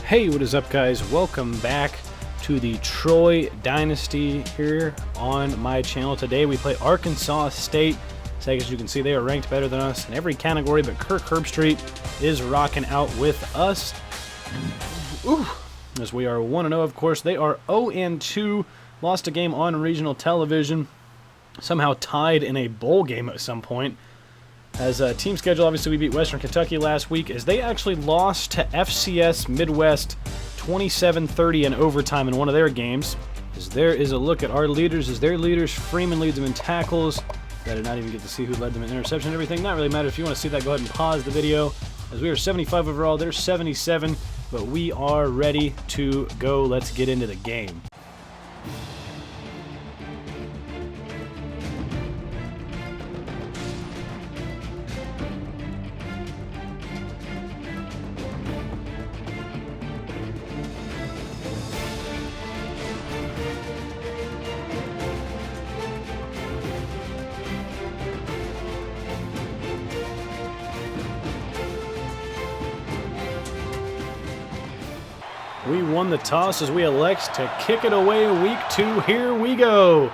Hey, what is up, guys? Welcome back to the Troy Dynasty here on my channel. Today we play Arkansas State. As you can see, they are ranked better than us in every category, but Kirk Herbstreit is rocking out with us. Ooh, as we are 1-0, of course. They are 0-2, lost a game on regional television, somehow tied in a bowl game at some point. As a team schedule, obviously we beat Western Kentucky last week, as they actually lost to FCS Midwest 27-30 in overtime in one of their games. As there is a look at our leaders, as their leaders, Freeman leads them in tackles. I did not even get to see who led them in interception and everything. Not really matter. If you want to see that, go ahead and pause the video. As we are 75 overall, they're 77, but we are ready to go. Let's get into the game. We won the toss as we elect to kick it away week 2. Here we go.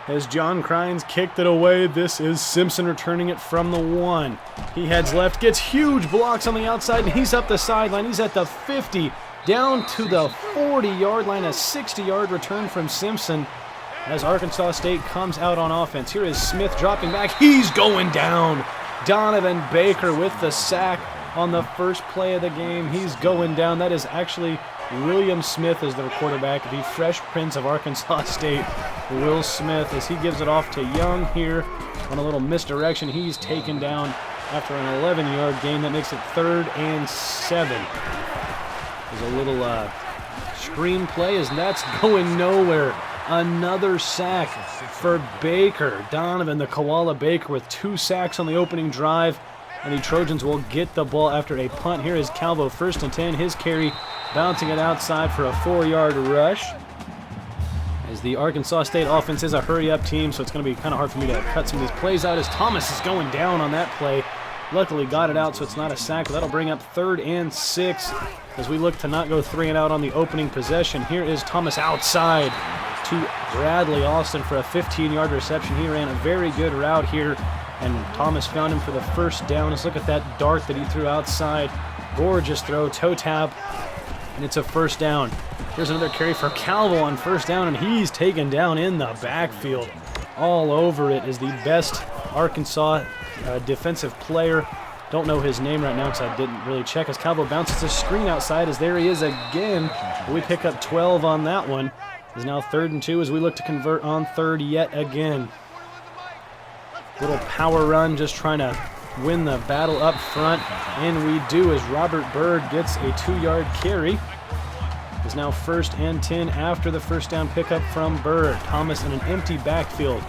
As John Crines kicked it away, this is Simpson returning it from the 1. He heads left, gets huge blocks on the outside, and he's up the sideline. He's at the 50, down to the 40-yard line, a 60-yard return from Simpson as Arkansas State comes out on offense. Here is Smith dropping back. He's going down. Donovan Baker with the sack on the first play of the game. He's going down. That is actually William Smith as their quarterback, the Fresh Prince of Arkansas State, Will Smith, as he gives it off to Young here on a little misdirection. He's taken down after an 11-yard gain. That makes it 3rd and 7. There's a little screen play as that's going nowhere. Another sack for Baker. Donovan, the Koala Baker, with 2 sacks on the opening drive, and the Trojans will get the ball after a punt. Here is Calvo, 1st and 10. His carry bouncing it outside for a 4-yard rush. As the Arkansas State offense is a hurry-up team, so it's going to be kind of hard for me to cut some of these plays out as Thomas is going down on that play. Luckily got it out, so it's not a sack, but that'll bring up 3rd and 6 as we look to not go 3 and out on the opening possession. Here is Thomas outside to Bradley Austin for a 15-yard reception. He ran a very good route here, and Thomas found him for the 1st down. Let's look at that dart that he threw outside. Gorgeous throw, toe tap, and it's a 1st down. Here's another carry for Calvo on 1st down, and he's taken down in the backfield. All over it is the best Arkansas defensive player. Don't know his name right now because I didn't really check. As Calvo bounces a screen outside, as there he is again. We pick up 12 on that one. It's now 3rd and 2 as we look to convert on 3rd yet again. Little power run, just trying to win the battle up front, and we do as Robert Byrd gets a 2-yard carry. It's now 1st and 10 after the 1st down pickup from Byrd. Thomas in an empty backfield.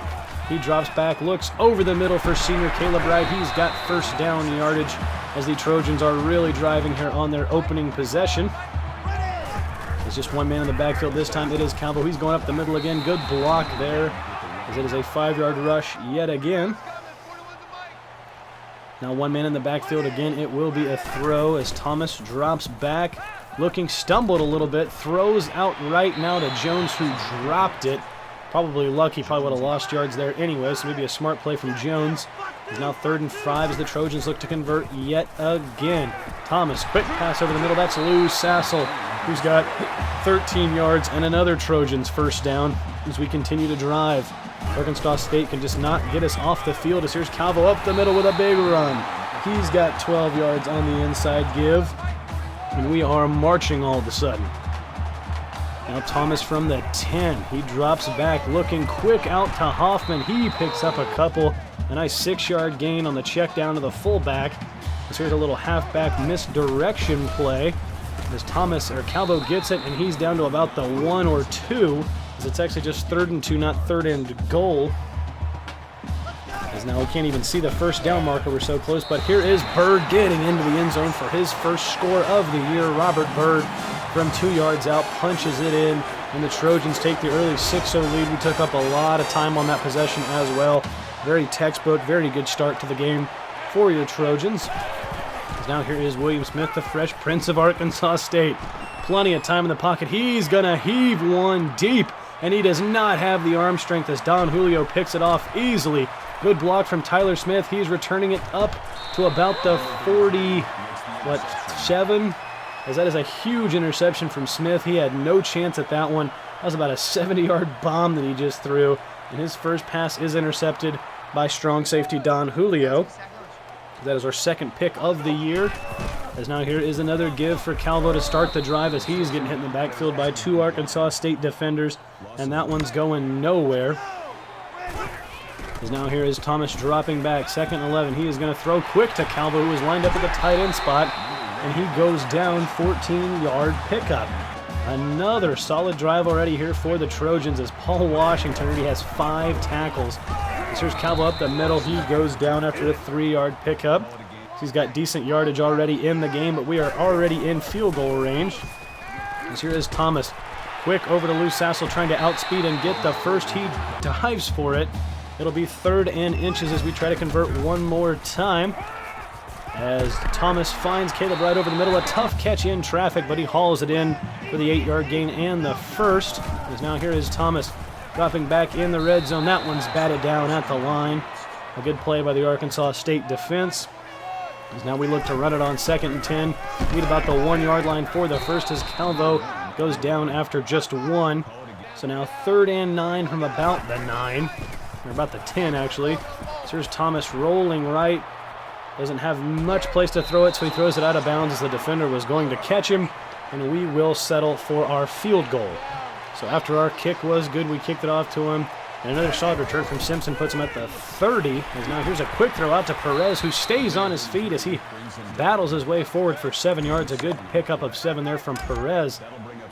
He drops back, looks over the middle for senior Caleb Wright. He's got 1st down yardage as the Trojans are really driving here on their opening possession. There's just one man in the backfield this time. It is Calvo. He's going up the middle again. Good block there as it is a 5-yard rush yet again. Now 1 man in the backfield again. It will be a throw as Thomas drops back, looking stumbled a little bit, throws out right now to Jones, who dropped it. Probably lucky, probably would have lost yards there anyway, so maybe a smart play from Jones. It's now 3rd and 5 as the Trojans look to convert yet again. Thomas, quick pass over the middle. That's Lou Sassel, who's got 13 yards and another Trojans 1st down as we continue to drive. Arkansas State can just not get us off the field as here's Calvo up the middle with a big run. He's got 12 yards on the inside give, and we are marching all of a sudden. Now Thomas from the 10. He drops back, looking quick out to Hoffman. He picks up a couple. A nice 6-yard gain on the check down to the fullback. So here's a little halfback misdirection play as Calvo gets it, and he's down to about the 1 or 2. As it's actually just 3rd and 2, not 3rd and goal. As now we can't even see the 1st down marker. We're so close. But here is Byrd getting into the end zone for his 1st score of the year. Robert Byrd from 2 yards out punches it in, and the Trojans take the early 6-0 lead. We took up a lot of time on that possession as well. Very textbook, very good start to the game for your Trojans. Now here is William Smith, the Fresh Prince of Arkansas State. plenty of time in the pocket. He's going to heave one deep, and he does not have the arm strength as Don Julio picks it off easily. Good block from Tyler Smith. He's returning it up to about the 47, as that is a huge interception from Smith. He had no chance at that one. That was about a 70-yard bomb that he just threw, and his first pass is intercepted by strong safety Don Julio. That is our second pick of the year. As now here is another give for Calvo to start the drive as he's getting hit in the backfield by two Arkansas State defenders, and that one's going nowhere. As now here is Thomas dropping back, 2nd and 11. He is going to throw quick to Calvo, who is lined up at the tight end spot, and he goes down, 14-yard pickup. Another solid drive already here for the Trojans as Paul Washington already has 5 tackles. Here's Calvo up the middle. He goes down after a 3-yard pickup. He's got decent yardage already in the game, but we are already in field goal range. As here is Thomas. Quick over to Lou Sassel trying to outspeed and get the first. He dives for it. It'll be 3rd and inches as we try to convert one more time. As Thomas finds Caleb right over the middle. A tough catch in traffic, but he hauls it in for the 8-yard gain and the first. As now here is Thomas dropping back in the red zone. That one's batted down at the line. A good play by the Arkansas State defense. As now we look to run it on 2nd and 10. Meet about the 1-yard line for the first as Calvo goes down after just 1. So now 3rd and 9 from about the 9. Or about the 10, actually. So here's Thomas rolling right. Doesn't have much place to throw it, so he throws it out of bounds as the defender was going to catch him. And we will settle for our field goal. So after our kick was good, we kicked it off to him. And another solid return from Simpson puts him at the 30. As now here's a quick throw out to Perez, who stays on his feet as he battles his way forward for 7 yards. A good pickup of 7 there from Perez.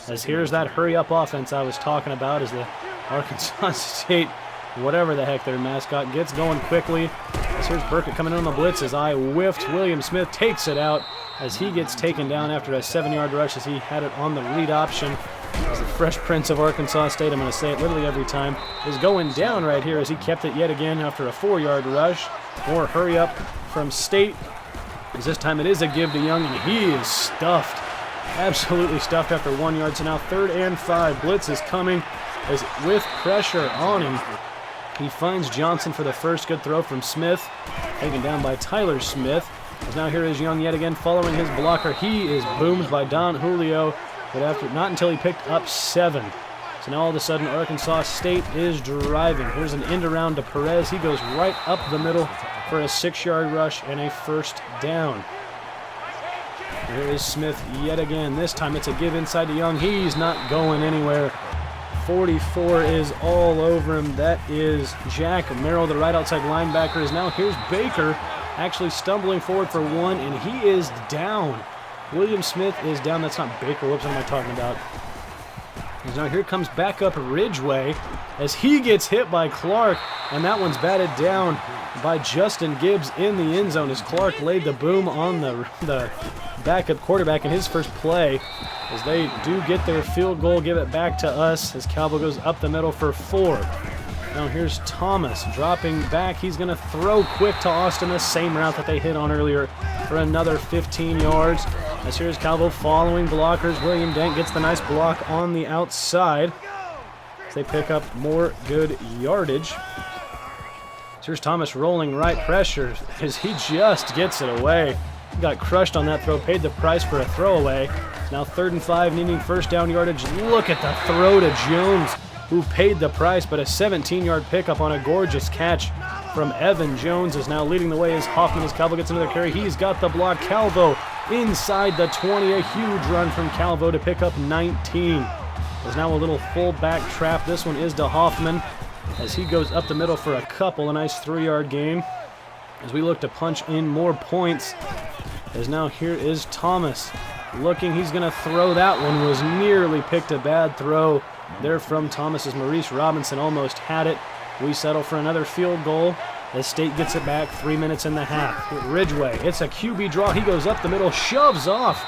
As here's that hurry-up offense I was talking about as the Arkansas State, whatever the heck their mascot, gets going quickly. As here's Burkett coming in on the blitz as I whiffed. William Smith takes it out as he gets taken down after a 7-yard rush as he had it on the read option. As the Fresh Prince of Arkansas State, I'm going to say it literally every time, is going down right here as he kept it yet again after a 4-yard rush. More hurry up from State. As this time it is a give to Young, and he is stuffed. Absolutely stuffed after 1 yard. So now 3rd and 5. Blitz is coming as with pressure on him. He finds Johnson for the first. Good throw from Smith. Taken down by Tyler Smith. As now here is Young yet again following his blocker. He is boomed by Don Julio, but after not until he picked up 7. So now all of a sudden Arkansas State is driving. Here's an end around to Perez. He goes right up the middle for a 6-yard rush and a 1st down. Here is Smith yet again. This time it's a give inside to Young. He's not going anywhere. 44 is all over him. That is Jack Merrill, the right outside linebacker. Is now here's Baker actually stumbling forward for 1, and he is down. William Smith is down. That's not Baker. Whoops, what am I talking about? And now here comes backup Ridgeway as he gets hit by Clark, and that one's batted down by Justin Gibbs in the end zone as Clark laid the boom on the backup quarterback in his first play. As they do get their field goal, give it back to us as Calvo goes up the middle for 4. Now here's Thomas dropping back. He's going to throw quick to Austin, the same route that they hit on earlier for another 15 yards. As here's Calvo following blockers. William Dent gets the nice block on the outside as they pick up more good yardage. So here's Thomas rolling right pressure as he just gets it away. He got crushed on that throw, paid the price for a throwaway. Now 3rd and 5, needing 1st down yardage. Look at the throw to Jones, who paid the price, but a 17-yard pickup on a gorgeous catch from Evan Jones is now leading the way as Hoffman, as Calvo gets another carry. He's got the block. Calvo inside the 20, a huge run from Calvo to pick up 19. There's now a little fullback trap. This one is to Hoffman as he goes up the middle for a couple, a nice 3-yard gain. As we look to punch in more points, as now here is Thomas looking. He's going to throw. That one was nearly picked, a bad throw there from Thomas as Maurice Robinson almost had it. We settle for another field goal as State gets it back, 3 minutes in the half. Ridgeway, it's a QB draw. He goes up the middle, shoves off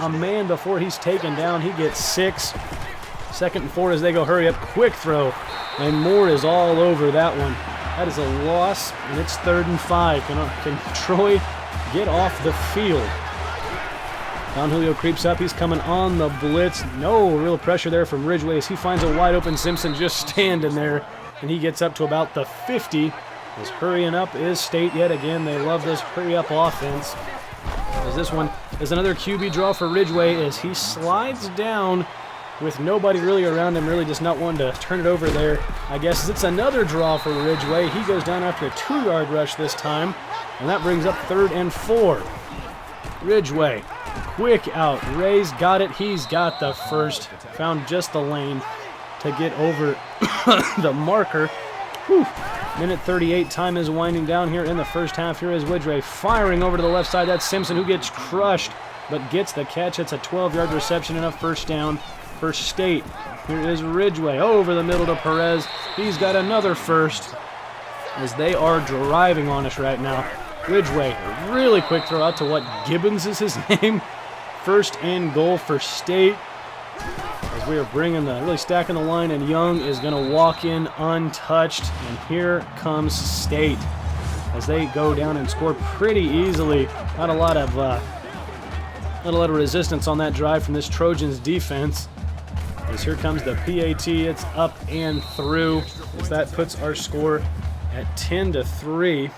a man before he's taken down. He gets 6. 2nd and 4 as they go hurry up. Quick throw, and Moore is all over that one. That is a loss, and it's 3rd and 5. Can Troy get off the field? Don Julio creeps up. He's coming on the blitz. No real pressure there from Ridgway as he finds a wide open Simpson just standing there. And he gets up to about the 50. As hurrying up is State yet again. They love this hurry-up offense. As this one is another QB draw for Ridgway as he slides down with nobody really around him, really just not wanting to turn it over there. I guess it's another draw for Ridgway. He goes down after a 2-yard rush this time, and that brings up 3rd and 4. Ridgway, quick out. Ray's got it. He's got the first. Found just the lane to get over the marker. Whew. Minute 38, time is winding down here in the first half. Here is Ridgway firing over to the left side. That's Simpson who gets crushed, but gets the catch. It's a 12-yard reception and a first down for State. Here is Ridgway over the middle to Perez. He's got another first as they are driving on us right now. Ridgway, really quick throw out to what Gibbons is his name. First and goal for State. As we are really stacking the line, and Young is going to walk in untouched. And here comes State as they go down and score pretty easily. Not a lot of resistance on that drive from this Trojans defense. As here comes the PAT, it's up and through. As that puts our score at 10-3.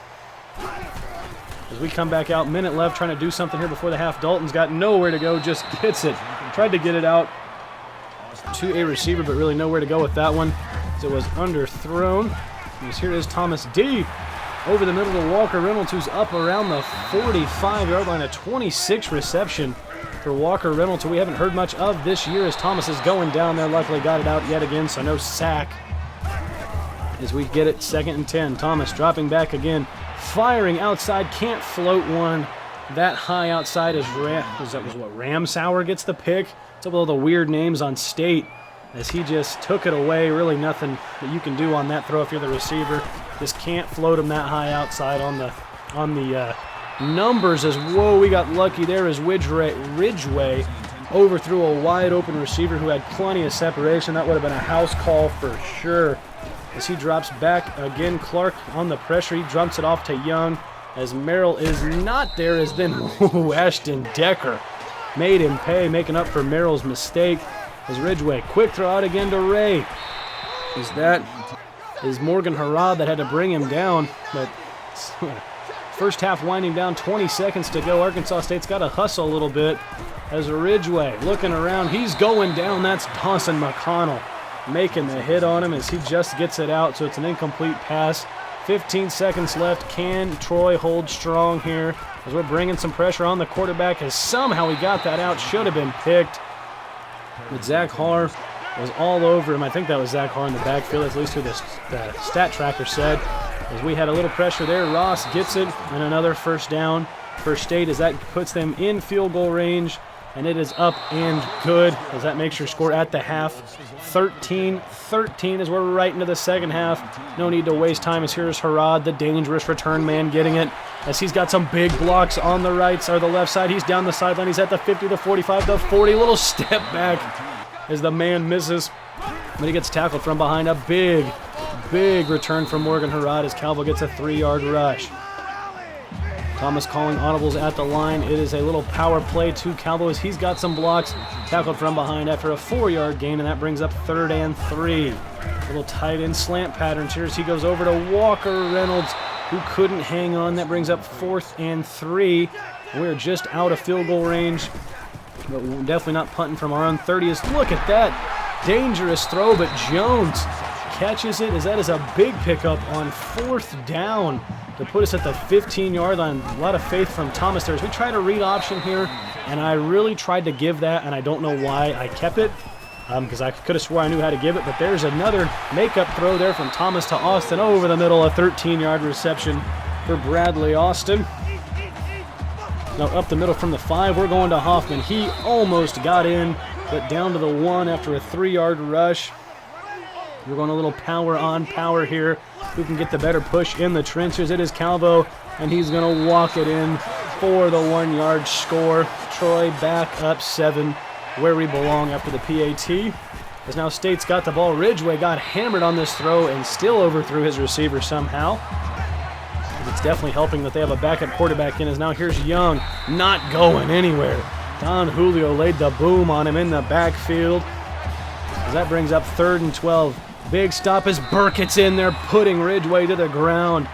As we come back out, minute left, trying to do something here before the half. Dalton's got nowhere to go, just gets it. Tried to get it out to a receiver, but really nowhere to go with that one. As it was underthrown. As here is Thomas D. Over the middle to Walker Reynolds, who's up around the 45-yard line. A 26 reception for Walker Reynolds, who we haven't heard much of this year as Thomas is going down there. Luckily got it out yet again, so no sack. As we get it 2nd and 10. Thomas dropping back again. Firing outside, can't float one that high outside as Ramsauer gets the pick. It's up with all the weird names on State as he just took it away. Really nothing that you can do on that throw if you're the receiver. Just can't float him that high outside on the numbers. As whoa, we got lucky there as Ridgway overthrew a wide open receiver who had plenty of separation. That would have been a house call for sure. As he drops back again, Clark on the pressure. He dumps it off to Young as Merrill is not there, as then Ashton Decker made him pay, making up for Merrill's mistake. As Ridgway, quick throw out again to Ray. That is Morgan Harrod that had to bring him down, but first half winding down, 20 seconds to go. Arkansas State's got to hustle a little bit. As Ridgway looking around, he's going down. That's Dawson McConnell making the hit on him as he just gets it out, so it's an incomplete pass. 15 seconds left. Can Troy hold strong here as we're bringing some pressure on the quarterback as somehow he got that out. Should have been picked. But Zach Harr was all over him. I think that was Zach Harr in the backfield, at least who the stat tracker said. As we had a little pressure there, Ross gets it, and another first down for State as that puts them in field goal range. And it is up and good as that makes your score at the half 13-13 as we're right into the second half. No need to waste time as here's Harrod, the dangerous return man, getting it as he's got some big blocks on the right side or the left side. He's down the sideline. He's at the 50, the 45, the 40. Little step back as the man misses, but he gets tackled from behind. A big return from Morgan Harrod as Calvo gets a 3-yard rush. Thomas calling audibles at the line. It is a little power play to Calvo as he's got some blocks. Tackled from behind after a 4-yard gain, and that brings up 3rd and 3. Little tight end slant patterns here as he goes over to Walker Reynolds, who couldn't hang on. That brings up 4th and 3. We're just out of field goal range, but we're definitely not punting from our own 30th. Look at that dangerous throw, but Jones catches it as that is a big pickup on 4th down to put us at the 15-yard line. A lot of faith from Thomas there as we try to read option here, and I really tried to give that, and I don't know why I kept it, because I could have swore I knew how to give it, but there's another makeup throw there from Thomas to Austin over the middle, a 13-yard reception for Bradley Austin. Now up the middle from the 5, we're going to Hoffman. He almost got in, but down to the 1 after a 3-yard rush. We're going a little power on power here. Who can get the better push in the trenches? It is Calvo, and he's going to walk it in for the 1-yard score. Troy back up 7, where we belong after the PAT. As now State's got the ball. Ridgway got hammered on this throw and still overthrew his receiver somehow. It's definitely helping that they have a backup quarterback in. As now here's Young, not going anywhere. Don Julio laid the boom on him in the backfield. As that brings up 3rd and 12. Big stop as Burkett's in there, putting Ridgway to the ground.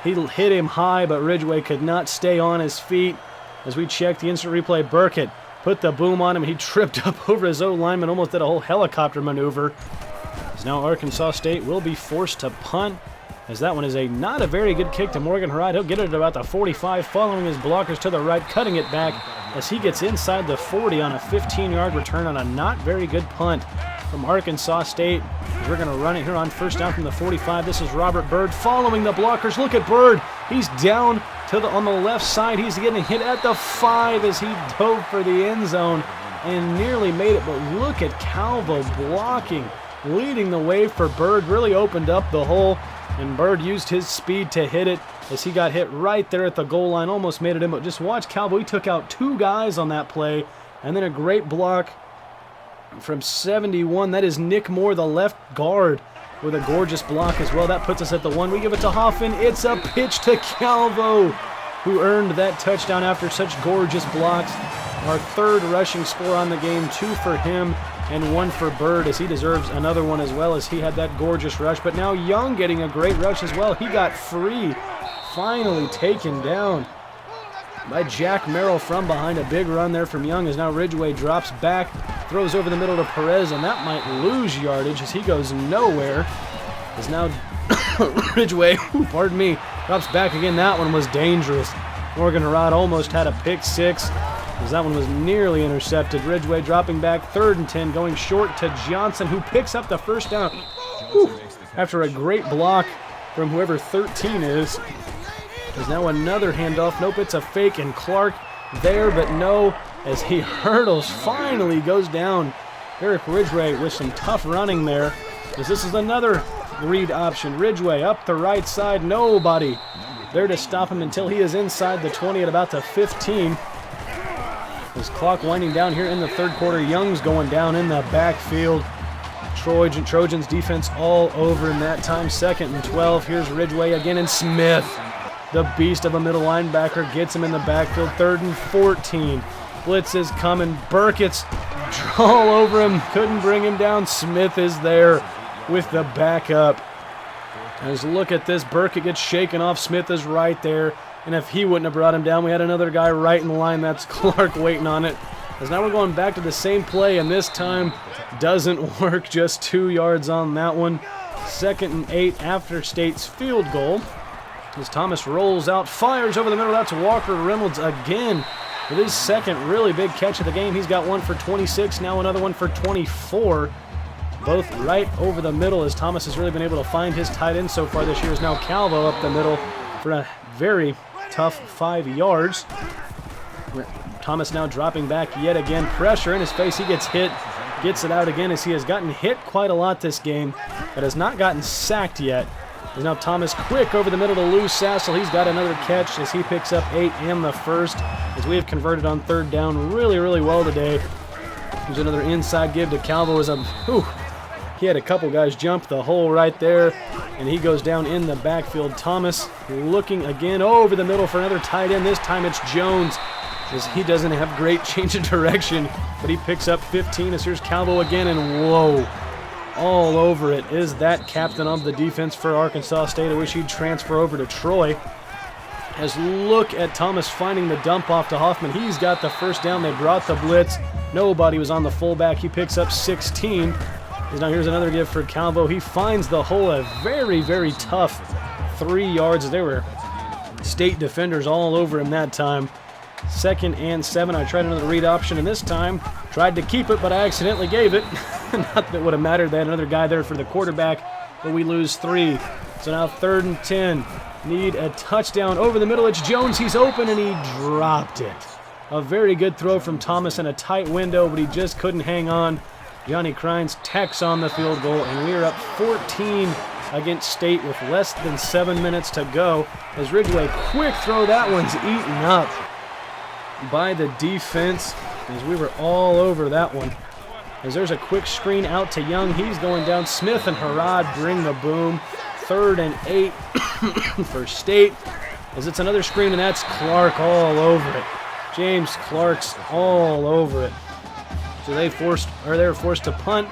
He hit him high, but Ridgway could not stay on his feet. As we check the instant replay, Burkett put the boom on him. He tripped up over his O-lineman, almost did a whole helicopter maneuver. As now Arkansas State will be forced to punt, as that one is not a very good kick to Morgan Harrod. He'll get it at about the 45, following his blockers to the right, cutting it back as he gets inside the 40 on a 15-yard return on a not very good punt from Arkansas State. We're going to run it here on first down from the 45. This is Robert Byrd following the blockers. Look at Byrd. He's down on the left side. He's getting hit at the 5 as he dove for the end zone and nearly made it. But look at Calvo blocking, leading the way for Byrd. Really opened up the hole, and Byrd used his speed to hit it as he got hit right there at the goal line. Almost made it in, but just watch Calvo. He took out 2 guys on that play, and then a great block from 71. That is Nick Moore, the left guard, with a gorgeous block as well. That puts us at the 1. We give it to Hoffman. It's a pitch to Calvo, who earned that touchdown after such gorgeous blocks. Our 3rd rushing score on the game, 2 for him and 1 for Byrd, as he deserves another one as well, as he had that gorgeous rush. But now Young getting a great rush as well. He got free, finally taken down by Jack Merrill from behind. A big run there from Young, as now Ridgway drops back, throws over the middle to Perez, and that might lose yardage as he goes nowhere. As now Ridgway, pardon me, drops back again. That one was dangerous. Morgan Harrod almost had a pick 6, as that one was nearly intercepted. Ridgway dropping back, 3rd and 10, going short to Johnson, who picks up the first down. After a great block from whoever 13 is. There's now another handoff. Nope, it's a fake, and Clark there, but no, as he hurdles, finally goes down. Eric Ridgway with some tough running there, as this is another read option. Ridgway up the right side, nobody there to stop him until he is inside the 20 at about the 15. His clock winding down here in the 3rd quarter. Young's going down in the backfield. Trojans defense all over in that time. 2nd and 12. Here's Ridgway again, and Smith, the beast of a middle linebacker, gets him in the backfield. 3rd and 14. Blitz is coming. Burkett's all over him. Couldn't bring him down. Smith is there with the backup. As look at this. Burkett gets shaken off. Smith is right there. And if he wouldn't have brought him down, we had another guy right in the line. That's Clark waiting on it. As now we're going back to the same play, and this time doesn't work. Just 2 yards on that one. 2nd and 8 after State's field goal. As Thomas rolls out, fires over the middle. That's Walker Reynolds again with his 2nd really big catch of the game. He's got one for 26, now another one for 24. Both right over the middle, as Thomas has really been able to find his tight end so far this year. Is now Calvo up the middle for a very tough 5 yards. Thomas now dropping back yet again. Pressure in his face. He gets hit. Gets it out again, as he has gotten hit quite a lot this game, but has not gotten sacked yet. There's now Thomas quick over the middle to Lou Sassel. He's got another catch as he picks up 8 and the 1st, as we have converted on 3rd down really, really well today. There's another inside give to Calvo. He had a couple guys jump the hole right there, and he goes down in the backfield. Thomas looking again over the middle for another tight end. This time it's Jones, as he doesn't have great change of direction, but he picks up 15 as here's Calvo again, and whoa, all over it is that captain of the defense for Arkansas State. I wish he'd transfer over to Troy. As look at Thomas finding the dump off to Hoffman. He's got the first down. They brought the blitz. Nobody was on the fullback. He picks up 16. Now here's another give for Calvo. He finds the hole, a very, very tough 3 yards. They were State defenders all over him that time. 2nd and 7. I tried another read option, and this time tried to keep it, but I accidentally gave it. Not that it would have mattered. They had another guy there for the quarterback, but we lose 3. So now 3rd and 10. Need a touchdown over the middle. It's Jones. He's open, and he dropped it. A very good throw from Thomas in a tight window, but he just couldn't hang on. Johnny Crines tacks on the field goal, and we are up 14 against State with less than 7 minutes to go. As Ridgway, quick throw, that one's eaten up by the defense, as we were all over that one. As there's a quick screen out to Young, he's going down. Smith and Harrod bring the boom. 3rd and 8 for State, as it's another screen, and that's Clark all over it. James Clark's all over it. So they're forced to punt.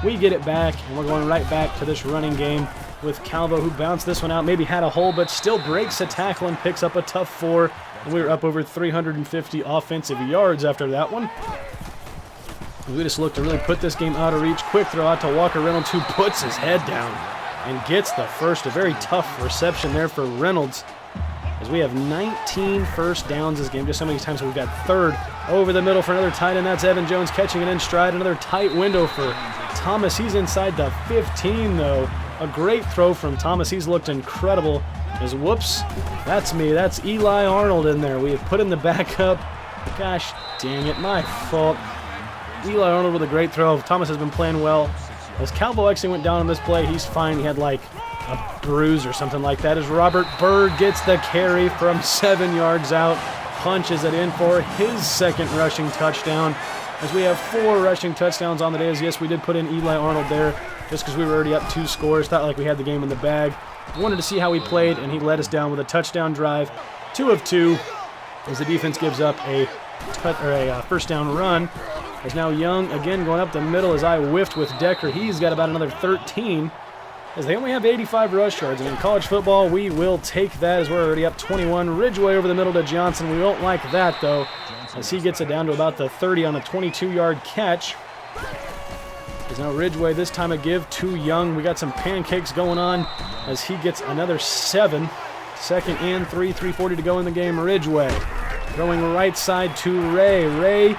We get it back, and we're going right back to this running game with Calvo, who bounced this one out, maybe had a hole, but still breaks a tackle and picks up a tough 4. And we were up over 350 offensive yards after that one. We just look to really put this game out of reach. Quick throw out to Walker Reynolds, who puts his head down and gets the first. A very tough reception there for Reynolds, as we have 19 first downs this game. Just so many times we've got third over the middle for another tight end. That's Evan Jones catching it in stride. Another tight window for Thomas. He's inside the 15, though. A great throw from Thomas. He's looked incredible. Whoops, that's me. That's Eli Arnold in there. We have put in the backup. Gosh dang it, my fault. Eli Arnold with a great throw. Thomas has been playing well. As Calvo actually went down on this play, he's fine. He had like a bruise or something like that. As Robert Byrd gets the carry from 7 yards out, punches it in for his second rushing touchdown. As we have 4 rushing touchdowns on the day. As yes, we did put in Eli Arnold there just because we were already up 2 scores. Thought like we had the game in the bag. Wanted to see how he played, and he let us down with a touchdown drive. 2 of 2 as the defense gives up a first down run. As now Young again going up the middle as I whiffed with Decker. He's got about another 13 as they only have 85 rush yards. And in college football, we will take that as we're already up 21. Ridgeway over the middle to Johnson. We won't like that, though, as he gets it down to about the 30 on a 22-yard catch. As now Ridgeway this time a give to Young. We got some pancakes going on as he gets another 7. Second and 3, 3:40 to go in the game. Ridgeway throwing right side to Ray. Ray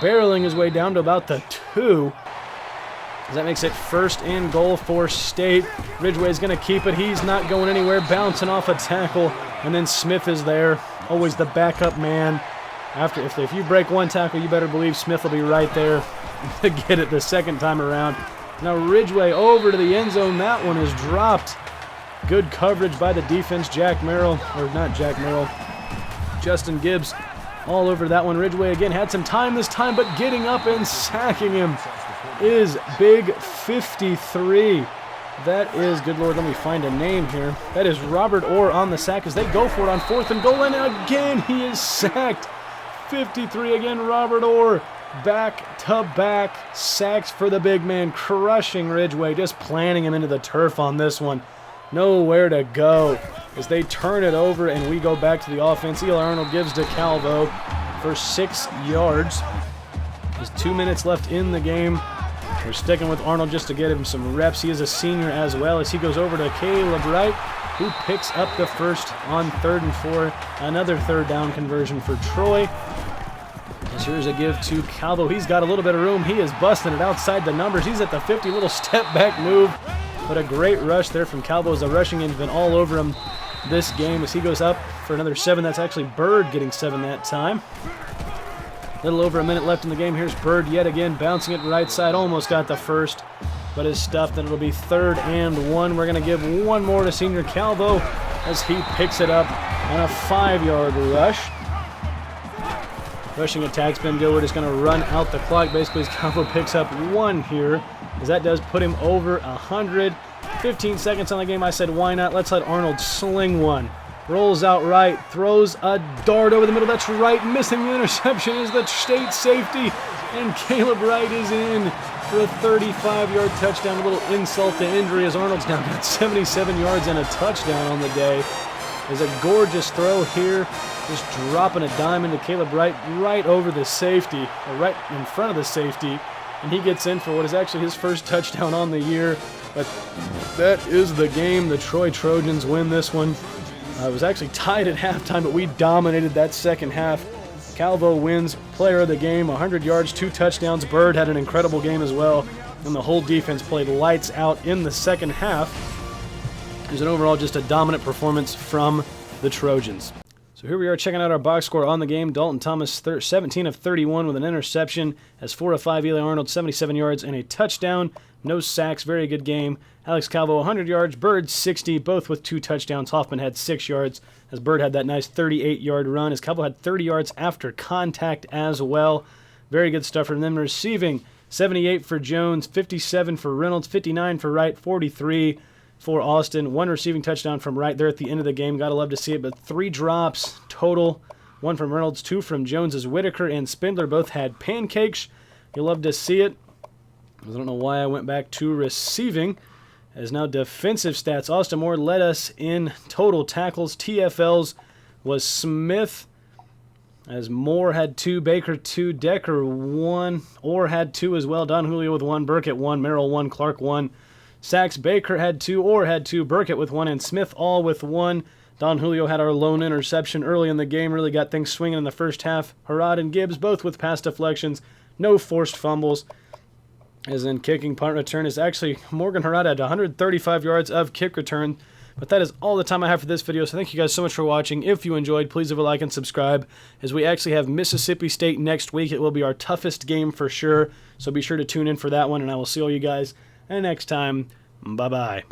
barreling his way down to about the 2. As that makes it first and goal for State. Ridgeway's going to keep it. He's not going anywhere. Bouncing off a tackle. And then Smith is there. Always the backup man. If you break one tackle, you better believe Smith will be right there to get it the second time around. Now Ridgeway over to the end zone. That one is dropped. Good coverage by the defense. Justin Gibbs all over that one. Ridgeway again had some time this time, but getting up and sacking him is Big 53. That is, good Lord, let me find a name here. That is Robert Orr on the sack as they go for it on 4th and goal. And again, he is sacked. 53 again, Robert Orr. Back-to-back sacks for the big man, crushing Ridgeway, just planting him into the turf on this one. Nowhere to go as they turn it over and we go back to the offense. Eli Arnold gives to Calvo for 6 yards. There's 2 minutes left in the game. We're sticking with Arnold just to get him some reps. He is a senior as well as he goes over to Caleb Wright, who picks up the first on 3rd and 4. Another 3rd down conversion for Troy. As here's a give to Calvo. He's got a little bit of room. He is busting it outside the numbers. He's at the 50, little step back move. But a great rush there from Calvo as the rushing end's been all over him this game as he goes up for another 7. That's actually Bird getting 7 that time. A little over a minute left in the game. Here's Bird yet again, bouncing it right side. Almost got the first, but is stuffed, and it'll be 3rd and 1. We're going to give one more to senior Calvo as he picks it up on a 5-yard rush. Rushing attack's been good. We're just going to run out the clock basically as Calvo picks up 1 here, as that does put him over 100. 15 seconds on the game. I said, why not? Let's let Arnold sling one. Rolls out right, throws a dart over the middle. That's right. Missing the interception is the State safety, and Caleb Wright is in for a 35-yard touchdown. A little insult to injury as Arnold's now got 77 yards and a touchdown on the day. There's a gorgeous throw here, just dropping a dime into Caleb Wright right over the safety, or right in front of the safety, and he gets in for what is actually his first touchdown on the year. But that is the game. The Troy Trojans win this one. It was actually tied at halftime, but we dominated that second half. Calvo wins player of the game, 100 yards, 2 touchdowns. Bird had an incredible game as well, and the whole defense played lights out in the second half. It was an overall just a dominant performance from the Trojans. So here we are checking out our box score on the game. Dalton Thomas, 17 of 31 with an interception, has 4 of 5. Eli Arnold, 77 yards and a touchdown. No sacks, very good game. Alex Calvo, 100 yards. Bird, 60, both with 2 touchdowns. Hoffman had 6 yards, as Bird had that nice 38-yard run, as Calvo had 30 yards after contact as well. Very good stuff from them. Receiving, 78 for Jones, 57 for Reynolds, 59 for Wright, 43 for Austin. 1 receiving touchdown from Wright there at the end of the game. Gotta love to see it, but 3 drops total 1 from Reynolds, 2 from Jones, as Whitaker and Spindler both had pancakes. You'll love to see it. I don't know why I went back to receiving. As now defensive stats, Austin Moore led us in total tackles. TFLs was Smith, as Moore had 2, Baker 2, Decker 1, Orr had 2 as well, Don Julio with 1, Burkett 1, Merrill 1, Clark 1. Sacks, Baker had 2, Orr had 2, Burkett with 1, and Smith all with 1. Don Julio had our lone interception early in the game, really got things swinging in the first half. Harrod and Gibbs both with pass deflections, no forced fumbles. As in kicking punt return is actually Morgan Harrod had 135 yards of kick return. But that is all the time I have for this video, so thank you guys so much for watching. If you enjoyed, please leave a like and subscribe, as we actually have Mississippi State next week. It will be our toughest game for sure, so be sure to tune in for that one, and I will see all you guys next time. Bye-bye.